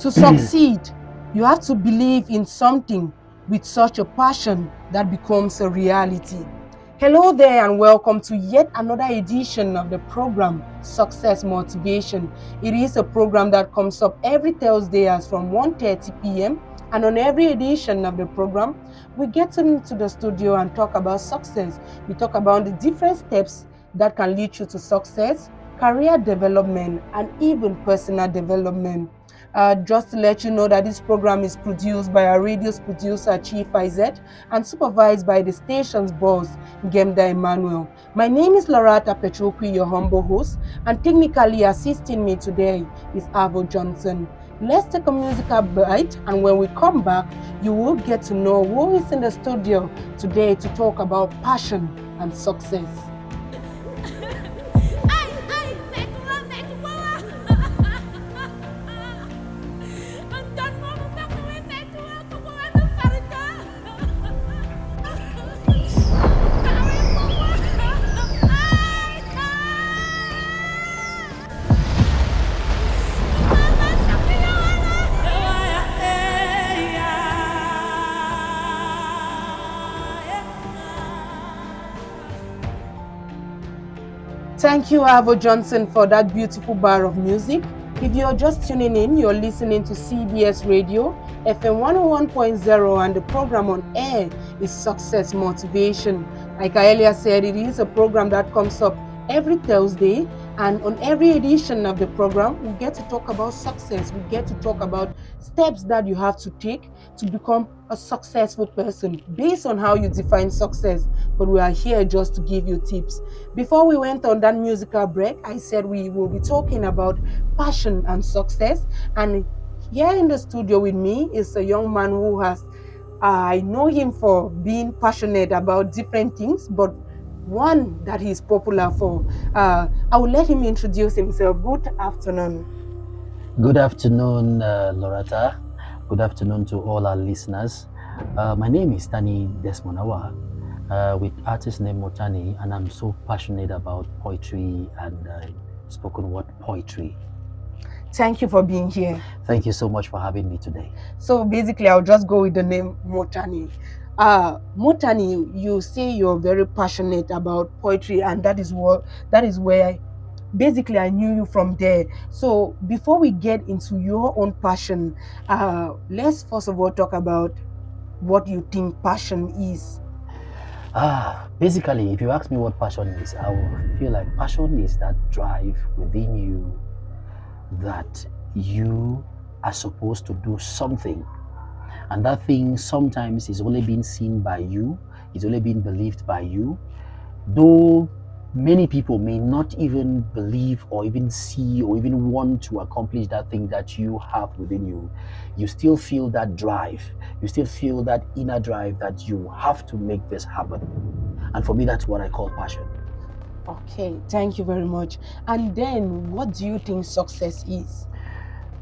To succeed, you have to believe in something with such a passion that becomes a reality. Hello there and welcome to yet another edition of the program Success Motivation. It is a program that comes up every Thursday as from 1:30 p.m. And on every edition of the program, we get into the studio and talk about success. We talk about the different steps that can lead you to success, career development, and even personal development. Just to let you know that this program is produced by our radio's producer, Chief Izet, and supervised by the station's boss, Gemda Emmanuel. My name is Loretta Petruki, your humble host, and technically assisting me today is Avo Johnson. Let's take a musical bite, and when we come back, you will get to know who is in the studio today to talk about passion and success. Thank you, Avo Johnson, for that beautiful bar of music. If you're just tuning in, you're listening to CBS Radio, FM 101.0, and the program on air is Success Motivation. Like I earlier said, it is a program that comes up every Thursday, and on every edition of the program, we get to talk about success. We get to talk about steps that you have to take to become a successful person based on how you define success. But we are here just to give you tips. Before we went on that musical break, I said we will be talking about passion and success. And here in the studio with me is a young man who has, I know him for being passionate about different things, but one that he's popular for. I will let him introduce himself. Good afternoon. Good afternoon, Loretta. Good afternoon to all our listeners. My name is desmonddestiny with artist name Mottanni, and I'm so passionate about poetry and spoken word poetry. Thank you for being here. Thank you so much for having me today. So basically, I'll just go with the name Mottanni. Mottanni, you say you're very passionate about poetry, and that is where basically I knew you from there. So before we get into your own passion, let's first of all talk about what you think passion is. Basically, if you ask me what passion is, I will feel like passion is that drive within you that you are supposed to do something, and that thing sometimes is only being seen by you, it's only being believed by you, though many people may not even believe or even see or even want to accomplish that thing that you have within you. You still feel that drive, you still feel that inner drive that you have to make this happen. And for me, that's what I call passion. Okay, thank you very much. And then what do you think success is?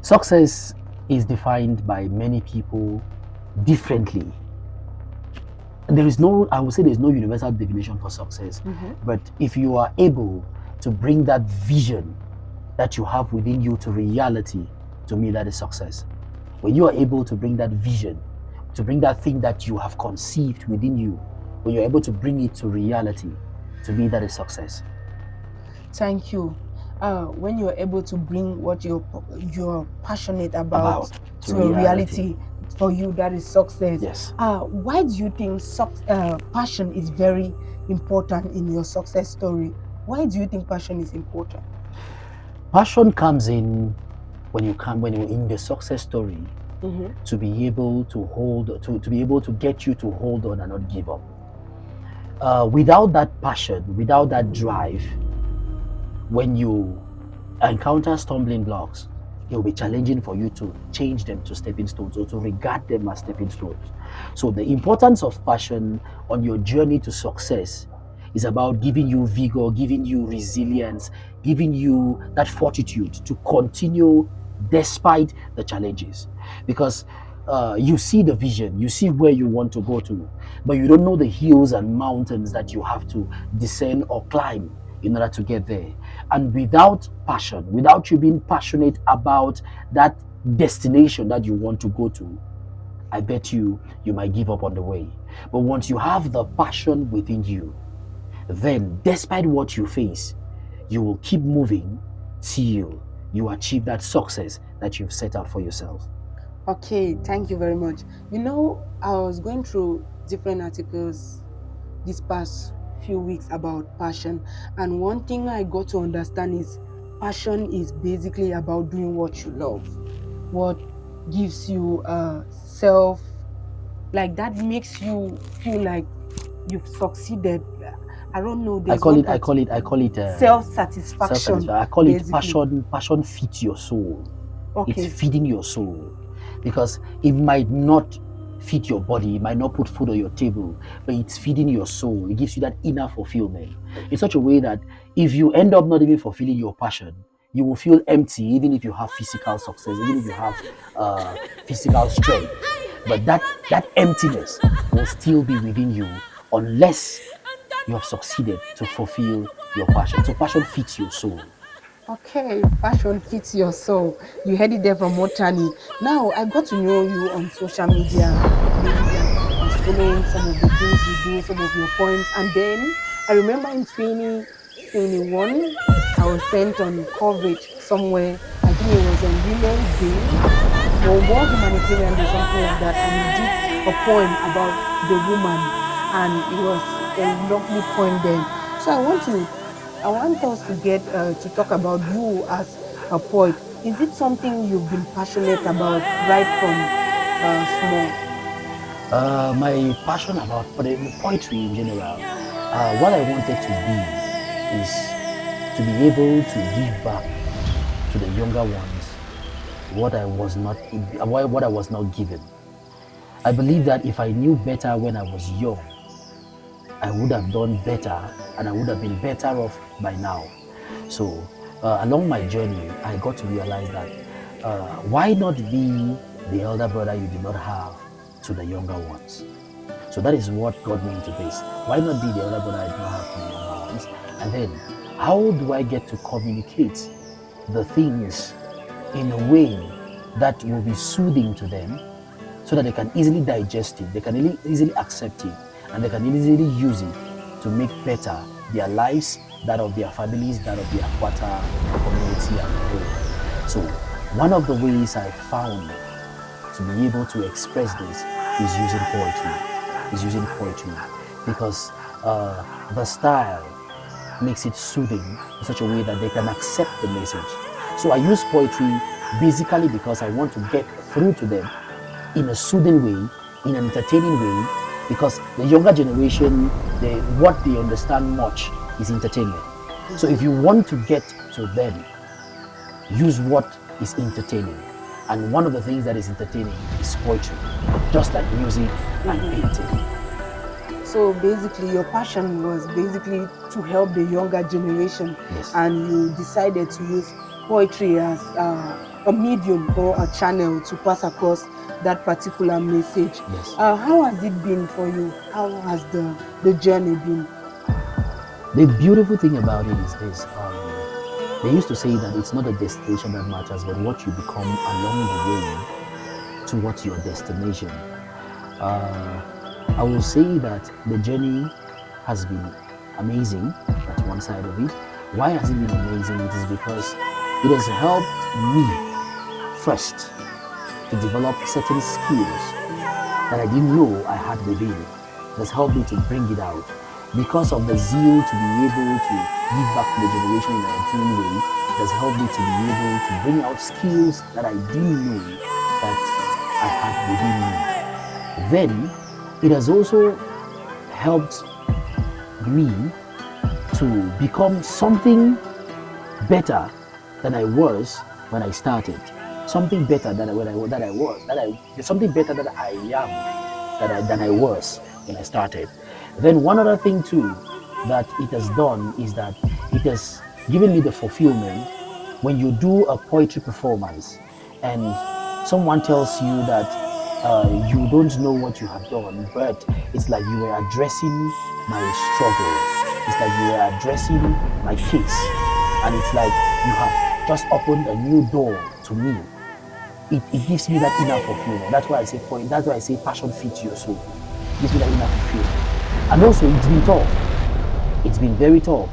Success is defined by many people differently. I would say there's no universal definition for success. But if you are able to bring that vision that you have within you to reality, to me, that is success. When you are able to bring that vision, to bring that thing that you have conceived within you, when you're able to bring it to reality, to me, that is success. Thank you. When you're able to bring what you're passionate about to a reality, for you, that is success. Yes. Why do you think passion is very important in your success story? Why do you think passion is important? Passion comes in when you're in the success story, to be able to be able to get you to hold on and not give up. Without that passion, without that drive, when you encounter stumbling blocks, it will be challenging for you to change them to stepping stones or to regard them as stepping stones. So the importance of passion on your journey to success is about giving you vigor, giving you resilience, giving you that fortitude to continue despite the challenges. Because you see the vision, you see where you want to go to, but you don't know the hills and mountains that you have to descend or climb in order to get there. And without passion, without you being passionate about that destination that you want to go to, I bet you might give up on the way. But once you have the passion within you, then despite what you face, you will keep moving till you achieve that success that you've set out for yourself. Okay, thank you very much. I was going through different articles this past few weeks about passion, and one thing I got to understand is passion is basically about doing what you love, what gives you self, like that makes you feel like you've succeeded. I don't know, I there's call one it, I call it, I call it self-satisfaction, self-satisfaction. I call it basically. passion. Passion feeds your soul. It's Okay. feeding your soul, because it might not feed your body, it might not put food on your table, but it's feeding your soul. It gives you that inner fulfillment in such a way that if you end up not even fulfilling your passion, you will feel empty, even if you have physical success, even if you have physical strength. But that emptiness will still be within you unless you have succeeded to fulfill your passion. So passion feeds your soul. Okay, passion fits your soul. You heard it there from Mottanni. Now I got to know you on social media. Basically, I was following some of the things you do, some of your points, and then I remember in 2021, I was sent on coverage somewhere. I think it was on Women's Day or World Humanitarian Day, something like that, and you did a poem about the woman, and it was a lovely poem then. So I want us to get to talk about you as a poet. Is it something you've been passionate about right from small? My passion about poetry in general, what I wanted to be is to be able to give back to the younger ones what I was not given. I believe that if I knew better when I was young, I would have done better and I would have been better off by now. So along my journey, I got to realize that why not be the elder brother you did not have to the younger ones? So that is what got me into this. Why not be the elder brother I did not have to the younger ones? And then, how do I get to communicate the things in a way that will be soothing to them so that they can easily digest it, they can easily accept it, and they can easily use it to make better their lives, that of their families, that of their quarter, community, and the whole. So one of the ways I found to be able to express this is using poetry, because the style makes it soothing in such a way that they can accept the message. So I use poetry basically because I want to get through to them in a soothing way, in an entertaining way, because the younger generation, what they understand much is entertainment. So if you want to get to them, use what is entertaining. And one of the things that is entertaining is poetry, just like music and painting. So basically, your passion was basically to help the younger generation, Yes. and you decided to use poetry as a medium or a channel to pass across that particular message. Yes. How has it been for you? How has the journey been? The beautiful thing about it is this. They used to say that it's not the destination that matters, but what you become along the way towards your destination. I will say that the journey has been amazing. That's one side of it. Why has it been amazing? It is because it has helped me first to develop certain skills that I didn't know I had within. It has helped me to bring it out. Because of the zeal to be able to give back to the generation in a entertaining way, it has helped me to be able to bring out skills that I didn't know that I had within me. Then it has also helped me to become something better than I was when I started. Something better than something better than I am than I was when I started. Then one other thing too that it has done is that it has given me the fulfillment when you do a poetry performance and someone tells you that you don't know what you have done, but it's like you were addressing my struggle. It's like you were addressing my case. And it's like you have just opened a new door to me. it gives me that inner fulfillment. That's why I say point. That's why I say passion fits your soul. It gives me that inner fulfillment. And also, it's been tough. It's been very tough.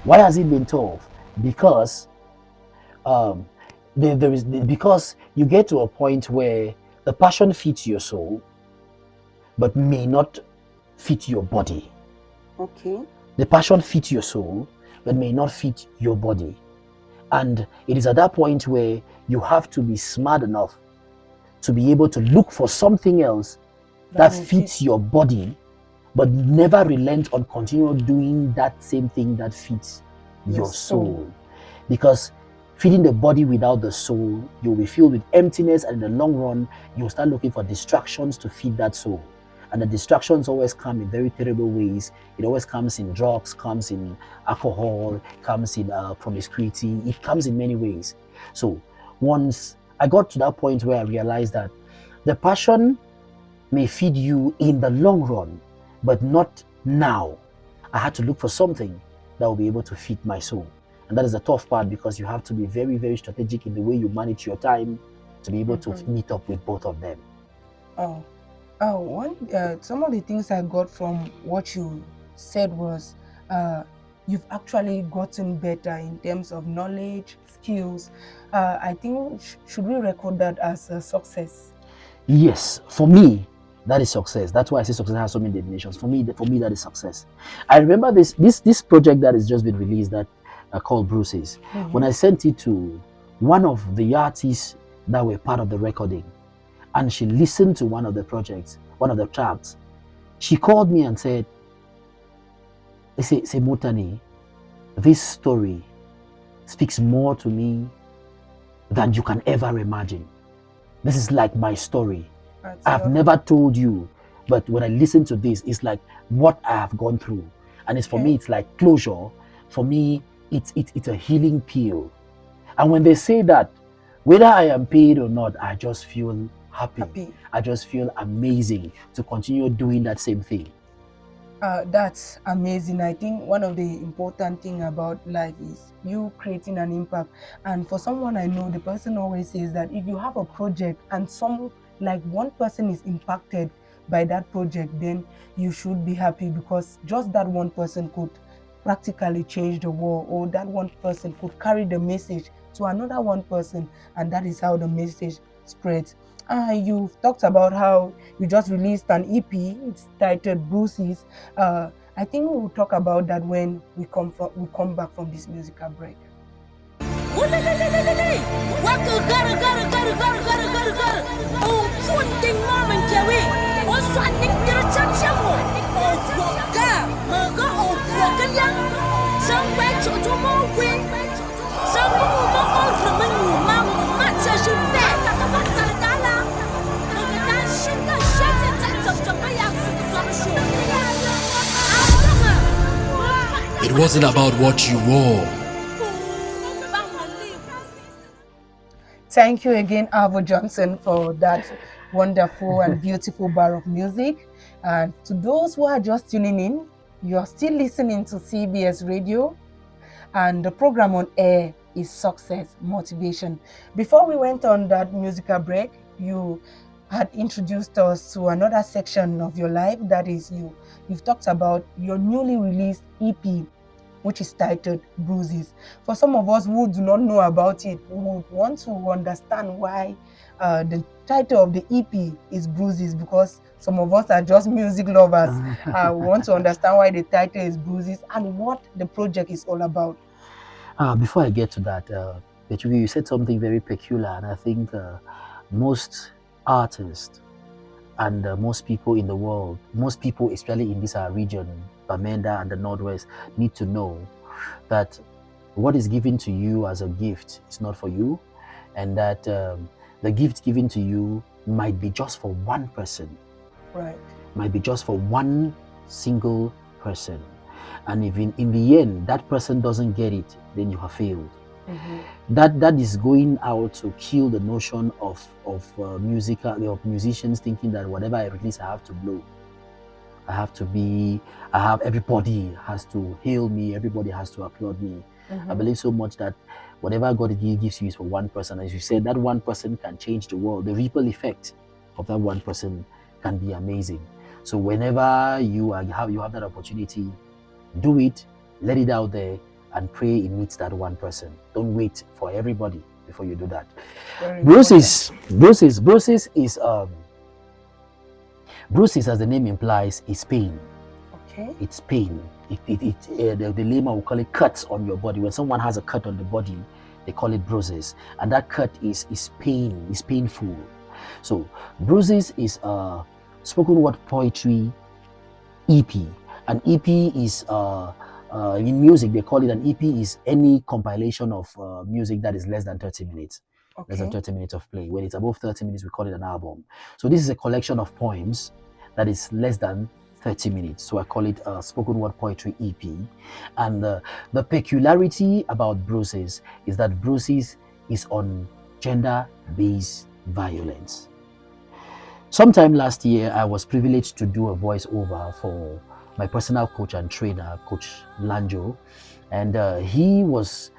Why has it been tough? Because um, because you get to a point where the passion fits your soul, but may not fit your body. Okay. The passion fits your soul, but may not fit your body. And it is at that point where you have to be smart enough to be able to look for something else that fits your body, but never relent on continuing doing that same thing that fits your soul. Because feeding the body without the soul, you'll be filled with emptiness, and in the long run, you'll start looking for distractions to feed that soul. And the distractions always come in very terrible ways. It always comes in drugs, comes in alcohol, comes in promiscuity. It comes in many ways. So once I got to that point where I realized that the passion may feed you in the long run, but not now. I had to look for something that will be able to feed my soul. And that is the tough part, because you have to be very, very strategic in the way you manage your time to be able to meet up with both of them. Some of the things I got from what you said was you've actually gotten better in terms of knowledge, skills. I think, should we record that as a success? Yes, for me, that is success. That's why I say success has so many definitions. For me, that is success. I remember this project that has just been released that called Bruises. When I sent it to one of the artists that were part of the recording, and she listened to one of the tracks, she called me and said, say Mottanni, this story speaks more to me than you can ever imagine. This is like my story. I've never told you, but when I listen to this, it's like what I have gone through. And it's for me, it's like closure. For me, it's a healing pill. And when they say that, whether I am paid or not, I just feel happy. I just feel amazing to continue doing that same thing. That's amazing. I think one of the important thing about life is you creating an impact. And for someone I know, the person always says that if you have a project and one person is impacted by that project, then you should be happy, because just that one person could practically change the world, or that one person could carry the message to another one person, and that is how the message spreads. You've talked about how you just released an EP. It's titled Bruises. I think we will talk about that when we come back from this musical break. It wasn't about what you wore. Thank you again, Avo Johnson, for that wonderful and beautiful bar of music. And to those who are just tuning in, you're still listening to CBS Radio, and the program on air is Success Motivation. Before we went on that musical break, you had introduced us to another section of your life. That is, you've talked about your newly released EP, which is titled Bruises. For some of us who do not know about it, we would want to understand why the title of the EP is Bruises, because some of us are just music lovers. We want to understand why the title is Bruises and what the project is all about. Before I get to that, you said something very peculiar, and I think most artists and most people in the world, most people especially in this region, Bamenda and the Northwest, need to know that what is given to you as a gift is not for you, and that the gift given to you might be just for one person. Right. Might be just for one single person. And if in the end that person doesn't get it, then you have failed. That is going out to kill the notion of musicians thinking that whatever I release, I have to blow. Everybody has to hail me, everybody has to applaud me. I believe so much that Whatever God gives you is for one person. As you said, that one person can change the world. The ripple effect of that one person can be amazing. So whenever you have that opportunity, do it, let it out there, and pray it meets that one person. Don't wait for everybody before you do that. Bruises is bruises, as the name implies, is pain. Okay. It's pain. The layman will call it cuts on your body. When someone has a cut on the body, they call it bruises, and that cut is pain. Is painful. So Bruises is a spoken word poetry EP. An EP is in music they call it an EP is any compilation of music that is less than 30 minutes. Okay. Less than 30 minutes of play. When it's above 30 minutes, we call it an album. So this is a collection of poems that is less than 30 minutes. So I call it a spoken word poetry EP. And the peculiarity about Bruises is that Bruises is on gender-based violence. Sometime last year, I was privileged to do a voiceover for my personal coach and trainer, Coach Lanjo, and he was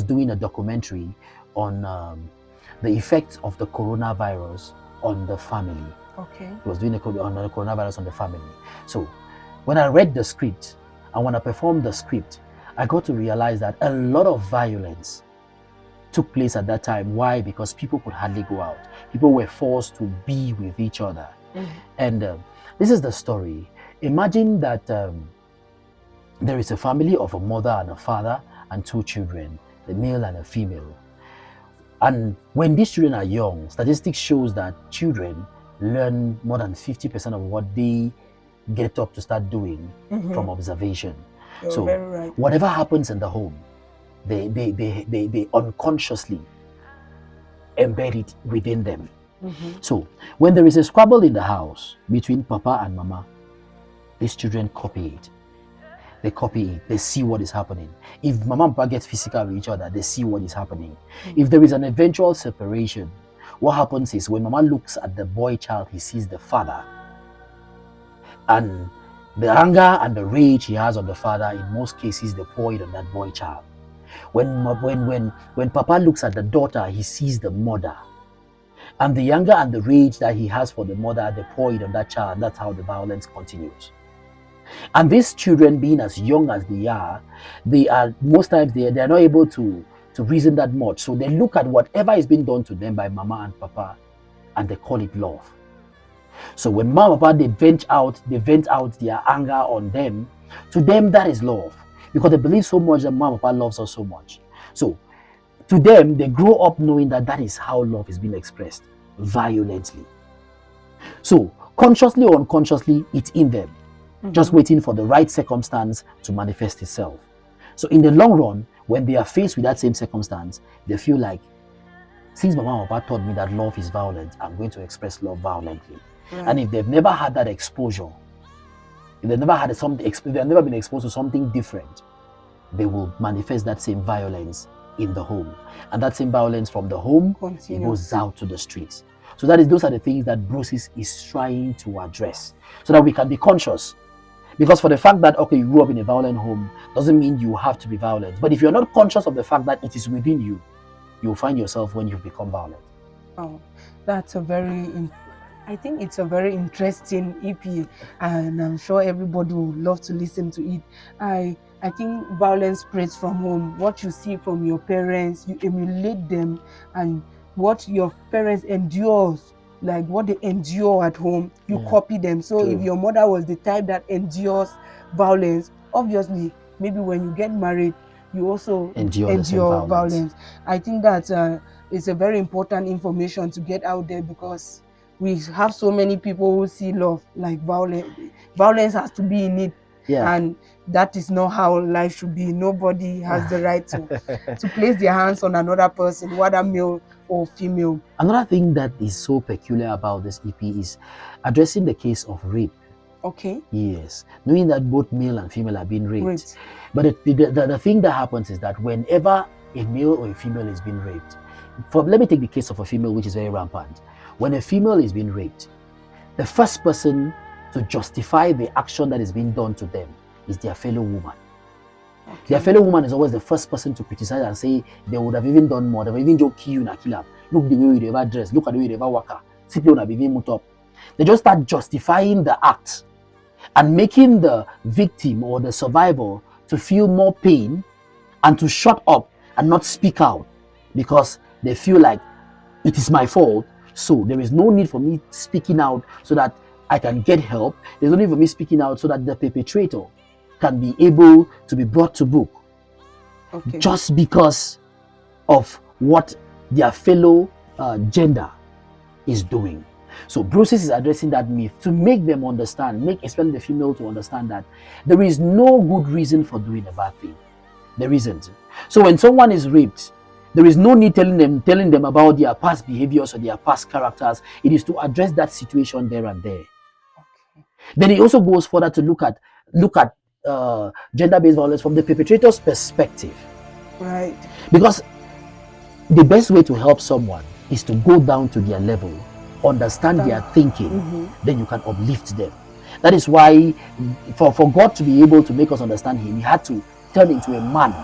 doing a documentary on the effects of the coronavirus on the family. Okay. He was doing on the coronavirus on the family. So when I read the script and when I performed the script, I got to realize that a lot of violence took place at that time. Why? Because people could hardly go out. People were forced to be with each other. Mm-hmm. And this is the story. Imagine that there is a family of a mother and a father and two children, a male and a female. And when these children are young, statistics shows that children learn more than 50% of what they get up to start doing from observation. You're so very right. Whatever happens in the home, they unconsciously embed it within them. So when there is a squabble in the house between Papa and Mama, these children copy it. They copy it. They see what is happening. If Mama and Papa get physical with each other, they see what is happening. If there is an eventual separation, what happens is when Mama looks at the boy child, he sees the father. And the anger and the rage he has on the father, in most cases, they pour it on that boy child. When Papa looks at the daughter, he sees the mother. And the anger and the rage that he has for the mother, they pour it on that child. That's how the violence continues. And these children, being as young as they are most times they are not able to reason that much. So they look at whatever is being done to them by Mama and Papa, and they call it love. So when Mama and Papa they vent out their anger on them, to them that is love, because they believe so much that Mama and Papa loves us so much. So to them, they grow up knowing that is how love is being expressed, violently. So consciously or unconsciously, it's in them. Just waiting for the right circumstance to manifest itself. So in the long run, when they are faced with that same circumstance, they feel like, since Mama and Papa taught me that love is violent, I'm going to express love violently. Right. And if they've never had that exposure, if they've never been exposed to something different, they will manifest that same violence in the home. And that same violence from the home, it goes out to the streets. So those are the things that Bruises is trying to address, so that we can be conscious. Because for the fact that, okay, you grew up in a violent home doesn't mean you have to be violent. But if you're not conscious of the fact that it is within you, you'll find yourself when you become violent. Oh, that's I think it's a very interesting EP, and I'm sure everybody would love to listen to it. I think violence spreads from home. What you see from your parents, you emulate them, and what your parents endures, like what they endure at home, you copy them. So if your mother was the type that endures violence, obviously, maybe when you get married, you also endure violence. I think that is a very important information to get out there, because we have so many people who see love like violence. Violence has to be in it. Yeah. And that is not how life should be. Nobody has the right to place their hands on another person, whether male or female. Another thing that is so peculiar about this EP is addressing the case of rape. Okay. Yes. Knowing that both male and female are being raped. But the thing that happens is that whenever a male or a female is being raped, let me take the case of a female, which is very rampant. When a female is being raped, the first person to justify the action that is being done to them is their fellow woman. Their fellow woman is always the first person to criticize and say they would have even done more. They would even just kill you and kill her. Look the way they ever dress. Look at the way they ever walk. Simply would have even moved up. They just start justifying the act and making the victim or the survivor to feel more pain and to shut up and not speak out because they feel like it is my fault. So there is no need for me speaking out so that I can get help. There's no need for me speaking out so that the perpetrator can be able to be brought to book. Just because of what their fellow gender is doing. So Bruises is addressing that myth to make them understand, make especially the female to understand that there is no good reason for doing a bad thing. There isn't. So when someone is raped, there is no need telling them about their past behaviors or their past characters. It is to address that situation there and there. Then it also goes further to look at gender-based violence from the perpetrator's perspective. Right. Because the best way to help someone is to go down to their level, understand their thinking, then you can uplift them. That is why for God to be able to make us understand him, he had to turn into a man.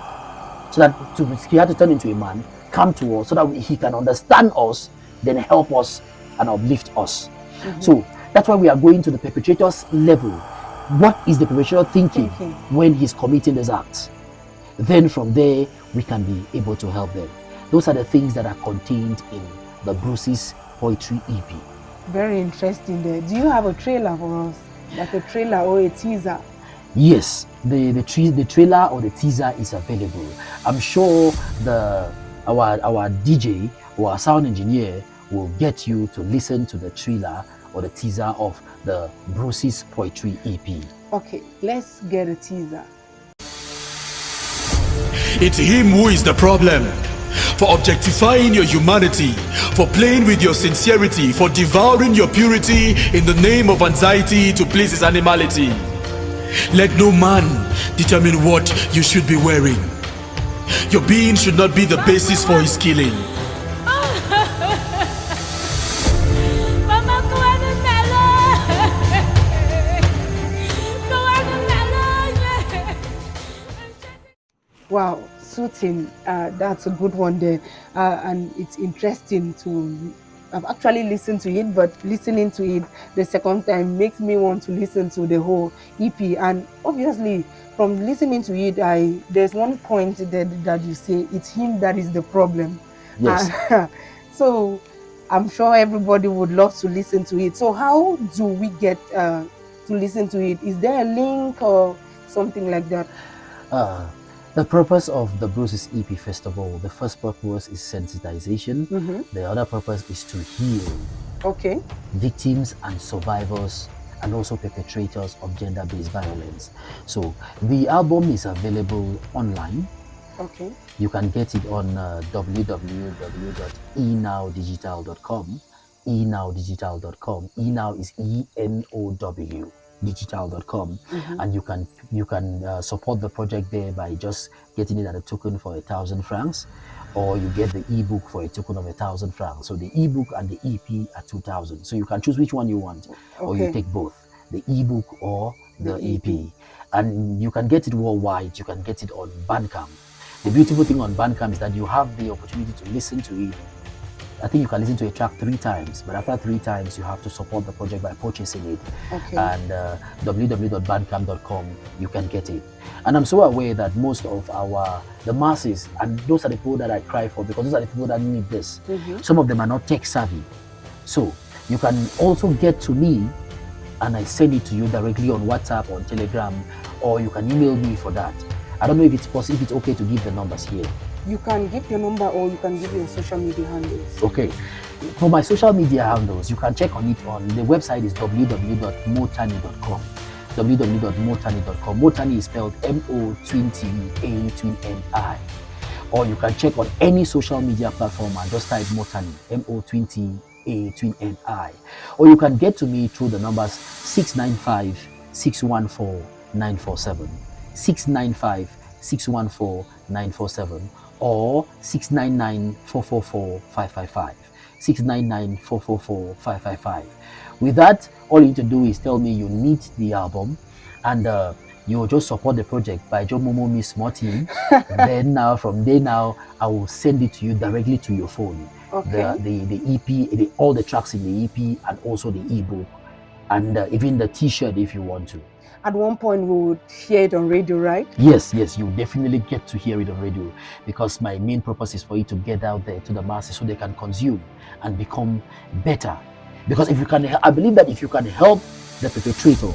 He had to turn into a man, come to us so that he can understand us, then help us and uplift us. So that's why we are going to the perpetrator's level. What is the perpetrator thinking when he's committing this act? Then from there, we can be able to help them. Those are the things that are contained in the Bruises Poetry EP. Very interesting there. Do you have a trailer for us? Like a trailer or a teaser? Yes, the trailer or the teaser is available. I'm sure our DJ or our sound engineer will get you to listen to the trailer or the teaser of the Bruises Poetry EP. Okay, let's get a teaser. It's him who is the problem. For objectifying your humanity, for playing with your sincerity, for devouring your purity in the name of anxiety to please his animality. Let no man determine what you should be wearing. Your being should not be the basis for his killing. Wow, soothing. That's a good one there. And it's interesting to... I've actually listened to it, but listening to it the second time makes me want to listen to the whole EP. And obviously, from listening to it, there's one point that you say, it's him that is the problem. Yes. So I'm sure everybody would love to listen to it. So how do we get to listen to it? Is there a link or something like that? The purpose of the Bruises EP Festival, the first purpose is sensitization. The other purpose is to heal victims and survivors and also perpetrators of gender-based violence. So the album is available online. You can get it on www.enowdigital.com. enowdigital.com. Enow is ENOW. digital.com, and you can support the project there by just getting it at a token for 1,000 francs, or you get the ebook for a token of 1,000 francs. So the ebook and the EP are 2,000. So you can choose which one you want, or you take both, the ebook or the EP. And you can get it worldwide. You can get it on Bandcamp. The beautiful thing on Bandcamp is that you have the opportunity to listen to it. I think you can listen to a track 3 times, but after 3 times, you have to support the project by purchasing it. And www.bandcamp.com, you can get it. And I'm so aware that most of the masses, and those are the people that I cry for, because those are the people that need this. Some of them are not tech savvy. So you can also get to me, and I send it to you directly on WhatsApp, on Telegram, or you can email me for that. I don't know if it's possible, if it's okay to give the numbers here. You can give your number, or you can give your social media handles. Okay. For my social media handles, you can check on it on the website is www.mottanni.com. www.mottanni.com. Mottanni is spelled M-O-20-A-N-I. Or you can check on any social media platform and just type Mottanni, M-O-20-A-N-I. Or you can get to me through the numbers 695-614-947. 695-614-947. or 699-444-555. 699-444-555. With that, all you need to do is tell me you need the album, and you will just support the project by just momo me Mottanni. Then now, from there now, I will send it to you directly to your phone. Okay. The EP, all the tracks in the EP, and also the ebook, and even the T-shirt if you want to. At one point, we would hear it on radio, right? Yes, you definitely get to hear it on radio, because my main purpose is for it to get out there to the masses so they can consume and become better. Because if you can, I believe that if you can help the perpetrator,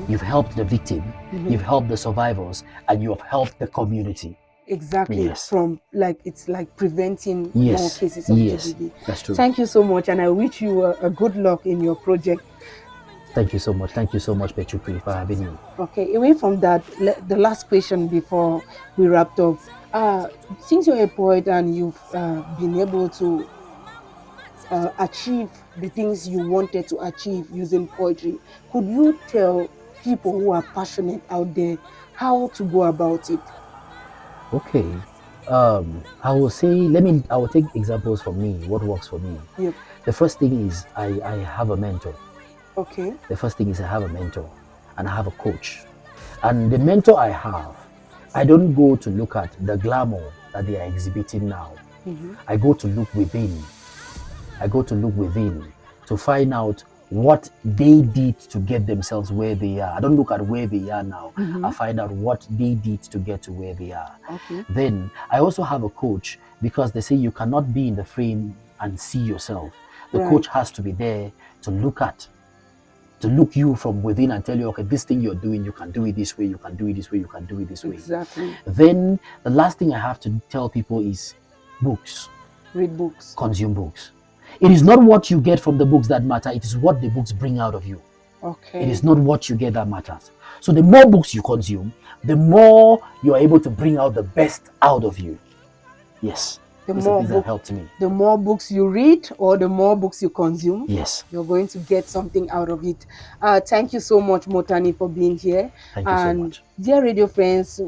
you've helped the victim, you've helped the survivors, and you have helped the community. Exactly. Yes. From it's like preventing more cases of GBV. That's true. Thank you so much, and I wish you a good luck in your project. Thank you so much, Petrupi, for having me. Okay, away from that, the last question before we wrapped up. Since you're a poet and you've been able to achieve the things you wanted to achieve using poetry, could you tell people who are passionate out there how to go about it? Okay. I will say, I will take examples from me, what works for me. Yep. The first thing is I have a mentor. Okay. The first thing is I have a mentor and I have a coach. And the mentor I have, I don't go to look at the glamour that they are exhibiting now. I go to look within. I go to look within to find out what they did to get themselves where they are. I don't look at where they are now. I find out what they did to get to where they are. Okay. Then I also have a coach, because they say you cannot be in the frame and see yourself. The coach has to be there to look you from within and tell you, okay, this thing you're doing, you can do it this way, you can do it this way, you can do it this way. Exactly. Then the last thing I have to tell people is books. Read books. Consume books. It is not what you get from the books that matter, it is what the books bring out of you. Okay. It is not what you get that matters. So the more books you consume, the more you are able to bring out the best out of you. Yes. The more that helped me. The more books you read or the more books you consume, yes, you're going to get something out of it. Thank you so much, Mottanni, for being here. Thank you so much. Dear radio friends,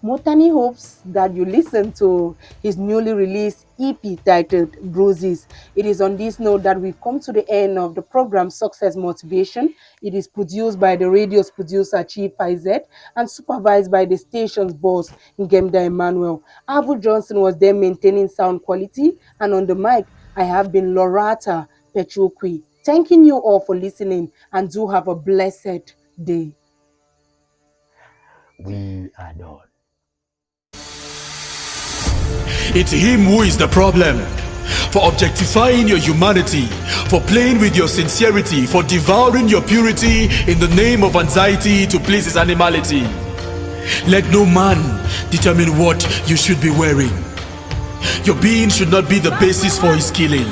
Mottanni hopes that you listen to his newly released EP titled Bruises. It is on this note that we've come to the end of the program Success Motivation. It is produced by the radio's producer Chief Izet and supervised by the station's boss Ngemda Emmanuel. Abu Johnson was there maintaining sound quality, and on the mic I have been Lorata Petrupi. Thanking you all for listening, and do have a blessed day. We are done. It's him who is the problem. For objectifying your humanity, for playing with your sincerity, for devouring your purity in the name of anxiety to please his animality. Let no man determine what you should be wearing. Your being should not be the basis for his killing.